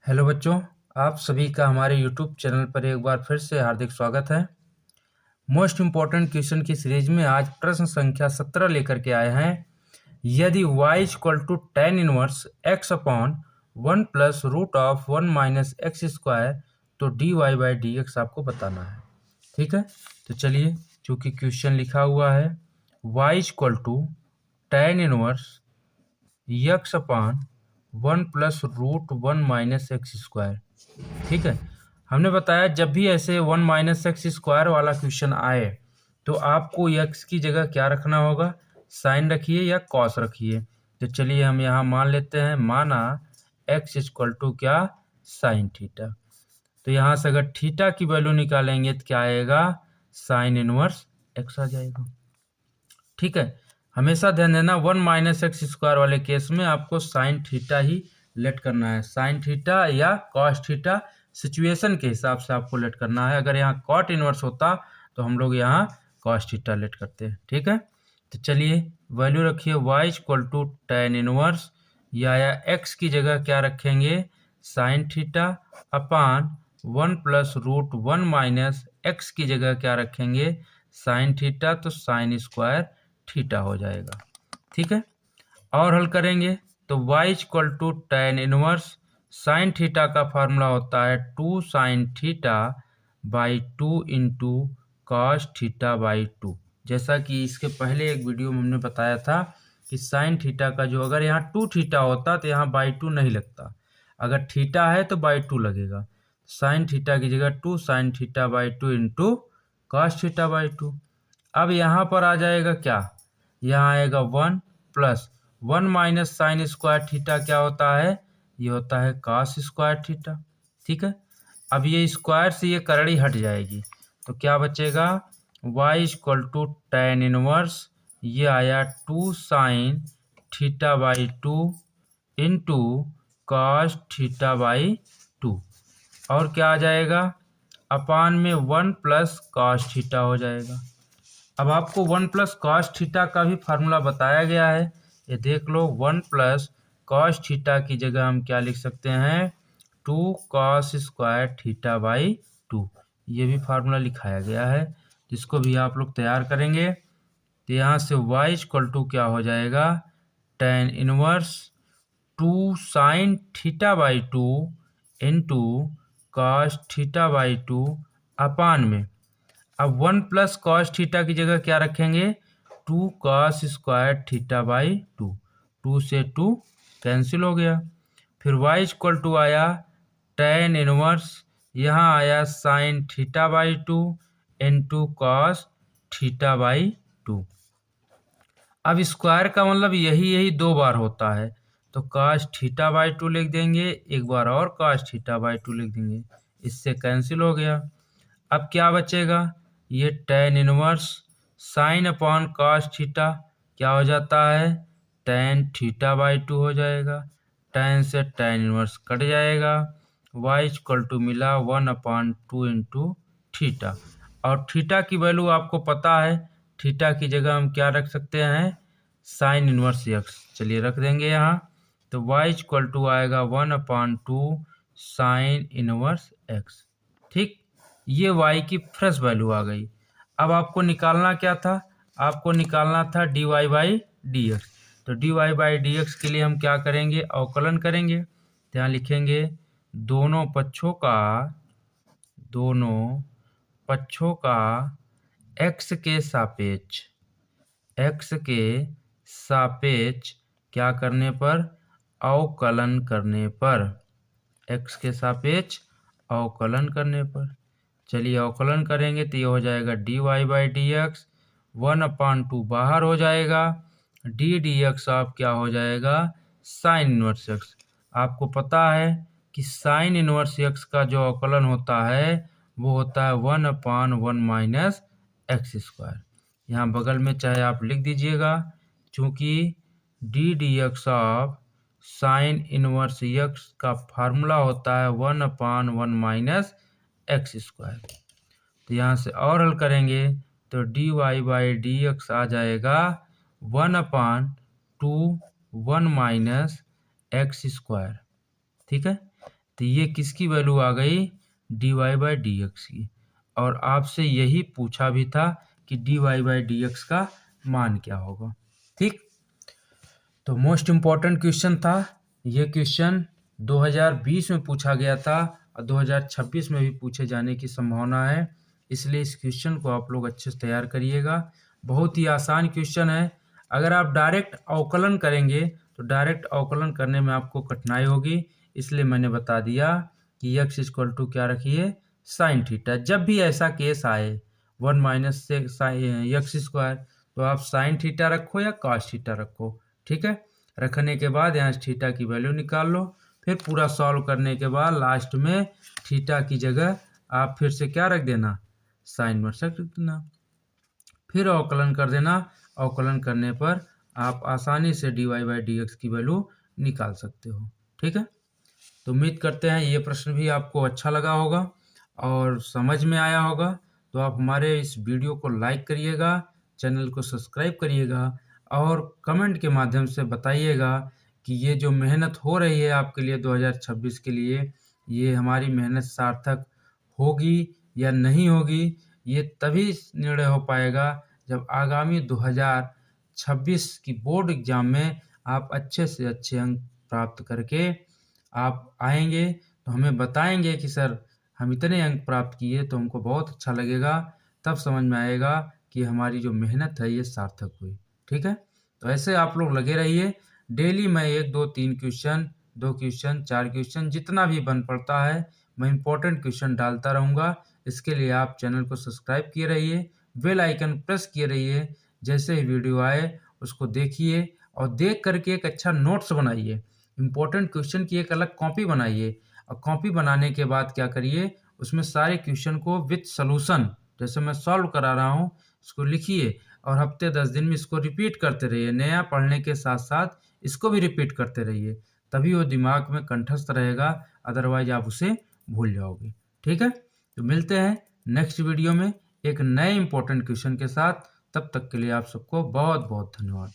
Hello बच्चों, आप सभी का हमारे यूट्यूब चैनल पर एक बार फिर से हार्दिक स्वागत है। मोस्ट इम्पॉर्टेंट क्वेश्चन की सीरीज में आज प्रश्न संख्या 17 लेकर के आए हैं। यदि y equal to tan inverse x upon 1 plus root of 1 minus x square तो dy बाई डी एक्स आपको बताना है। ठीक है, तो चलिए, चूंकि क्वेश्चन लिखा हुआ है y equal to tan inverse x upon 1 plus root 1 minus x square. ठीक है, हमने बताया जब भी ऐसे 1 माइनस एक्स स्क्वायर वाला क्वेश्चन आए तो आपको x की जगह क्या रखना होगा, साइन रखिए या कॉस रखिए। तो चलिए हम यहाँ मान लेते हैं, माना x इक्वल टू क्या, साइन थीटा। तो यहाँ से अगर थीटा की वैल्यू निकालेंगे तो क्या आएगा, साइन इनवर्स x आ जाएगा। ठीक है, हमेशा ध्यान देना 1 माइनस एक्स स्क्वायर वाले केस में आपको साइन थीटा ही लेट करना है, साइन थीटा या कॉस थीटा सिचुएशन के हिसाब से आपको लेट करना है। अगर यहाँ कॉट इनवर्स होता तो हम लोग यहाँ कॉस थीटा लेट करते हैं। ठीक है, तो चलिए वैल्यू रखिए y equal to tan inverse या x की जगह क्या रखेंगे, sine theta upon 1 plus root 1 minus x की जगह क्या रखेंगे, साइन थीटा, तो साइन स्क्वायर थीटा हो जाएगा। ठीक है, और हल करेंगे तो y equal to tan inverse sine theta का फार्मूला होता है 2 sine theta by 2 into cos theta by 2। जैसा कि इसके पहले एक वीडियो में हमने बताया था कि साइन थीटा का जो अगर यहाँ 2 थीटा होता तो यहाँ बाई 2 नहीं लगता, अगर थीटा है तो बाई 2 लगेगा। साइन थीटा की जगह 2 sine theta by 2 into cos theta by 2। अब यहाँ पर आ जाएगा क्या, यहाँ आएगा 1 plus 1 minus sign square theta क्या होता है, ये होता है कॉस स्क्वायर थीटा। ठीक है, अब ये स्क्वायर से ये करड़ी हट जाएगी तो क्या बचेगा, y equal to tan inverse ये आया 2 sine theta by 2 into cos theta by 2, और क्या आ जाएगा, अपान में 1 प्लस कॉस थीटा हो जाएगा। अब आपको 1 प्लस कॉस थीटा का भी फार्मूला बताया गया है, ये देख लो। 1 प्लस कॉस थीटा की जगह हम क्या लिख सकते हैं, 2 कॉस स्क्वायर थीटा बाई 2, ये भी फार्मूला लिखाया गया है, जिसको भी आप लोग तैयार करेंगे। तो यहाँ से y इक्वल टू क्या हो जाएगा, tan inverse 2 sine theta by 2 into cos theta by 2 अपान में, अब 1 प्लस कॉस थीटा की जगह क्या रखेंगे, 2 कॉस स्क्वायर थीटा बाई 2, 2 से 2 कैंसिल हो गया। फिर y इक्वल टू आया टेन इनवर्स, यहाँ आया sign theta by 2 into cos theta by 2। अब स्क्वायर का मतलब यही 2 बार होता है, तो कॉस थीटा बाई 2 लिख देंगे, एक बार और कॉस थीटा बाई 2 लिख देंगे, इससे कैंसिल हो गया। अब क्या बचेगा, ये ten inverse sine upon cos theta क्या हो जाता है, टेन थीटा बाई 2 हो जाएगा, टेन से टेन इनवर्स कट जाएगा, y इक्वल टू मिला 1 अपॉन 2 इंटू थीटा, और थीटा की वैल्यू आपको पता है, थीटा की जगह हम क्या रख सकते हैं, साइन इनवर्स x, चलिए रख देंगे यहाँ। तो y इक्वल टू आएगा 1 अपॉन 2 साइन इनवर्स x। ठीक, ये y की फ्रेश वैल्यू आ गई। अब आपको निकालना क्या था, आपको निकालना था dy बाई डी एक्स। तो dy बाई डी एक्स के लिए हम क्या करेंगे, अवकलन करेंगे। तो यहाँ लिखेंगे दोनों पक्षों का x के सापेक्ष क्या करने पर, अवकलन करने पर, x के सापेक्ष अवकलन करने पर। चलिए अवकलन करेंगे तो ये हो जाएगा dy by D x, 1 upon 2 बाहर हो जाएगा, डी एक्स ऑफ क्या हो जाएगा, साइन इनवर्स एक्स। आपको पता है कि साइन इनवर्स एक्स का जो अवकलन होता है वो होता है 1 अपॉन 1 माइनस एक्स स्क्वायर। यहाँ बगल में चाहे आप लिख दीजिएगा, चूँकि D x of sine inverse x का फार्मूला होता है 1 अपॉन 1 माइनस एक्स स्क्वायर। तो यहाँ से और हल करेंगे तो D Y by D X आ जाएगा 1 अपॉन 2 1 माइनस एक्स स्क्वायर। ठीक है, तो ये किसकी वैल्यू आ गई, dy/dx की। और आपसे यही पूछा भी था कि dy/dx का मान क्या होगा। ठीक, तो मोस्ट इम्पॉर्टेंट क्वेश्चन था ये। क्वेश्चन 2020 में पूछा गया था और 2026 में भी पूछे जाने की संभावना है, इसलिए इस क्वेश्चन को आप लोग अच्छे से तैयार करिएगा। बहुत ही आसान क्वेश्चन है। अगर आप डायरेक्ट अवकलन करेंगे तो डायरेक्ट अवकलन करने में आपको कठिनाई होगी, इसलिए मैंने बता दिया कि x इक्वल टू क्या रखिए, साइन थीटा। जब भी ऐसा केस आए 1 माइनस से x स्क्वायर, तो आप साइन थीटा रखो या कॉस थीटा रखो। ठीक है, रखने के बाद यहाँ थीटा की वैल्यू निकाल लो। फिर पूरा सॉल्व करने के बाद लास्ट में थीटा की जगह आप फिर से क्या रख देना, साइन इनवर्स रख देना। फिर अवकलन कर देना। अवकलन करने पर आप आसानी से dy/dx की वैल्यू निकाल सकते हो। ठीक है, तो उम्मीद करते हैं ये प्रश्न भी आपको अच्छा लगा होगा और समझ में आया होगा। तो आप हमारे इस वीडियो को लाइक करिएगा, चैनल को सब्सक्राइब करिएगा और कमेंट के माध्यम से बताइएगा कि ये जो मेहनत हो रही है आपके लिए 2026 के लिए, ये हमारी मेहनत सार्थक होगी या नहीं होगी। ये तभी निर्णय हो पाएगा जब आगामी 2026 की बोर्ड एग्जाम में आप अच्छे से अच्छे अंक प्राप्त करके आप आएंगे तो हमें बताएंगे कि सर हम इतने अंक प्राप्त किए, तो हमको बहुत अच्छा लगेगा। तब समझ में आएगा कि हमारी जो मेहनत है ये सार्थक हुई। ठीक है, तो ऐसे आप लोग लगे रहिए। डेली मैं 1 2 3 क्वेश्चन, 2 क्वेश्चन, 4 क्वेश्चन, जितना भी बन पड़ता है मैं इंपॉर्टेंट क्वेश्चन डालता रहूँगा। इसके लिए आप चैनल को सब्सक्राइब किए रहिए, बेल आइकन प्रेस किए रहिए। जैसे ही वीडियो आए उसको देखिए और देख करके एक अच्छा नोट्स बनाइए। इम्पोर्टेंट क्वेश्चन की एक अलग कॉपी बनाइए और कॉपी बनाने के बाद क्या करिए, उसमें सारे क्वेश्चन को विथ सॉल्यूशन जैसे मैं सॉल्व करा रहा हूँ इसको लिखिए और हफ्ते 10 दिन में इसको रिपीट करते रहिए। नया पढ़ने के साथ साथ इसको भी रिपीट करते रहिए, तभी वो दिमाग में कंठस्थ रहेगा, अदरवाइज आप उसे भूल जाओगे। ठीक है, तो मिलते हैं नेक्स्ट वीडियो में एक नए इंपॉर्टेंट क्वेश्चन के साथ। तब तक के लिए आप सबको बहुत बहुत धन्यवाद।